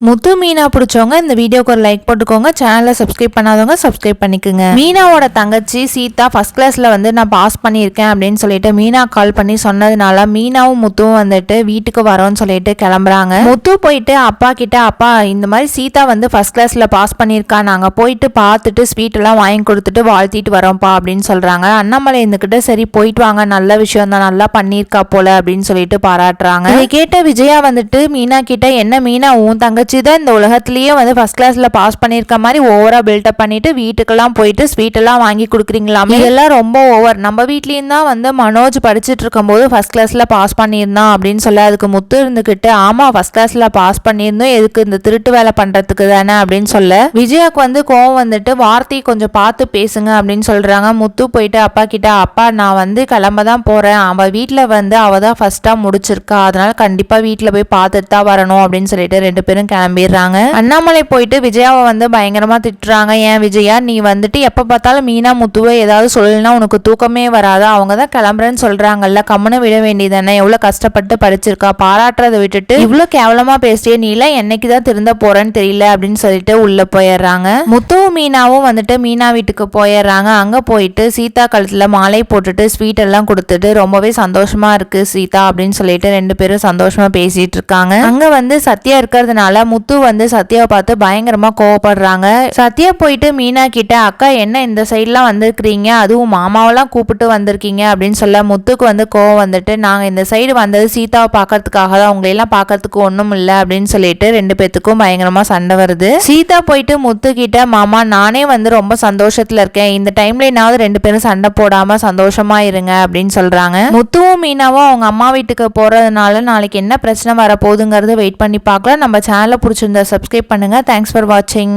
முத்து மீனா பிடிச்சவங்க இந்த வீடியோக்கு ஒரு லைக் போட்டுக்கோங்க. சேனலை சப்ஸ்கிரைப் பண்ணாதவங்க சப்ஸ்கிரைப் பண்ணிக்கோங்க. மீனாவோட தங்கச்சி சீதா ஃபர்ஸ்ட் கிளாஸ்ல நான் பாஸ் பண்ணியிருக்கேன் அப்படின்னு சொல்லிட்டு மீனா கால் பண்ணி சொன்னதுனால மீனாவும் முத்துவும் வீட்டுக்கு வரோன்னு சொல்லிட்டு கிளம்புறாங்க. முத்து போயிட்டு அப்பா கிட்ட, அப்பா இந்த மாதிரி சீதா ஃபர்ஸ்ட் கிளாஸ்ல பாஸ் பண்ணியிருக்கா, நாங்க போயிட்டு பார்த்துட்டு ஸ்வீட் எல்லாம் வாங்கி கொடுத்துட்டு வாழ்த்திட்டு வரோம்ப்பா அப்படின்னு சொல்றாங்க. அண்ணாமலை இருந்துகிட்ட சரி போயிட்டு வாங்க, நல்ல விஷயம் தான், நல்லா பண்ணியிருக்கா போல அப்படின்னு சொல்லிட்டு பாராட்டுறாங்க. இதை கேட்ட விஜயா மீனா கிட்ட, என்ன மீனா உன் தங்கச்சி தான் இந்த உலகத்திலேயே ஃபர்ஸ்ட் கிளாஸ்ல பாஸ் பண்ணிருக்க மாதிரி ஓவரா பில்டப் பண்ணிட்டு வீட்டுக்கெல்லாம் போயிட்டு ஸ்வீட் எல்லாம் வாங்கி கொடுக்குறீங்களாமே, இதெல்லாம் ரொம்ப ஓவர். நம்ம வீட்லயும் தான் மனோஜ் படிச்சுட்டு இருக்கும் போது ஃபர்ஸ்ட் கிளாஸ்ல பாஸ் பண்ணியிருந்தான் அப்படின்னு சொல்ல, அதுக்கு முத்து இருந்துகிட்டு ஆமா ஃபர்ஸ்ட் கிளாஸ்ல பாஸ் பண்ணியிருந்தோம், எதுக்கு இந்த திருட்டு வேலை பண்றதுக்கு தானே அப்படின்னு சொல்ல, விஜயாக்கு கோவம் வார்த்தையை கொஞ்சம் பார்த்து பேசுங்க அப்படின்னு சொல்றாங்க. முத்து போயிட்டு அப்பா கிட்ட, அப்பா நான் கிளம்ப தான் போறேன், அவ வீட்டுல அவ தான் ஃபர்ஸ்டா முடிச்சிருக்கா, அதனால கண்டிப்பா வீட்டுல போய் பார்த்துட்டு தான் வரணும் அப்படின்னு சொல்லிட்டு ரெண்டு பேரும் கிளம்பிடுறாங்க. அண்ணாமலை போயிட்டு விஜயாவை பயங்கரமா திட்டுறாங்க. ஏன் விஜயா நீ எப்ப பார்த்தாலும் மீனா முத்துவை ஏதாவது சொல்லலைன்னா உனக்கு தூக்கமே வராதா, அவங்க தான் கிளம்புறேன்னு சொல்றாங்கல்ல, கம்முன்னு விட வேண்டியதானே, எவ்வளவு கஷ்டப்பட்டு படிச்சிருக்கா, பாராட்டுறதை விட்டுட்டு இவ்வளவு கேவலமா பேசியே, நீலாம் என்னைக்கு தான் திருந்த போறேன்னு தெரியல அப்படின்னு சொல்லிட்டு உள்ள போயிடுறாங்க. முத்துவும் மீனாவும் மீனா வீட்டுக்கு போயிடுறாங்க. அங்க போயிட்டு சீதா கழுத்துல மாலை போட்டுட்டு ஸ்வீட் எல்லாம் கொடுத்துட்டு ரொம்பவே சந்தோஷமா இருக்கு சீதா அப்படின்னு சொல்லிட்டு ரெண்டு பேரும் சந்தோஷமா பேசிட்டு இருக்காங்க. அங்க சத்யா இருக்கிறதுனால முத்து சத்யாவை பார்த்து பயங்கரமா கோவப்படுறாங்க. சத்யா போயிட்டு மீனா கிட்ட, அக்கா என்ன இந்த சைட்லாம் வந்திருக்கிறீங்க, அதுவும் மாமாவெல்லாம் கூப்பிட்டு வந்திருக்கீங்க அப்படின்னு சொல்ல, முத்துக்கு கோவம் நாங்க இந்த சைடு வந்தது சீதாவை பார்க்கறதுக்காக தான், உங்களையெல்லாம் பார்க்கறதுக்கு ஒன்றும் இல்லை அப்படின்னு சொல்லிட்டு ரெண்டு பேத்துக்கும் பயங்கரமா சண்டை வருது. சீதா போயிட்டு முத்து கிட்ட, மாமா நானே ரொம்ப சந்தோஷத்துல இருக்கேன், இந்த டைம்ல என்னாவது ரெண்டு பேரும் சண்டை போடாம சந்தோஷமா இருங்க அப்படின்னு சொல்றாங்க. முத்துவும் மீனாவும் அவங்க அம்மா வீட்டுக்கு போறதுனால நாளைக்கு என்ன பிரச்சனை வரப்போகுதுங்கிறது வெயிட் பண்ணி பார்க்கலாம். நம்ம சேனலை பிடிச்சிருந்தா சப்ஸ்கிரைப் பண்ணுங்க. தேங்க்ஸ் ஃபார் வாட்சிங்.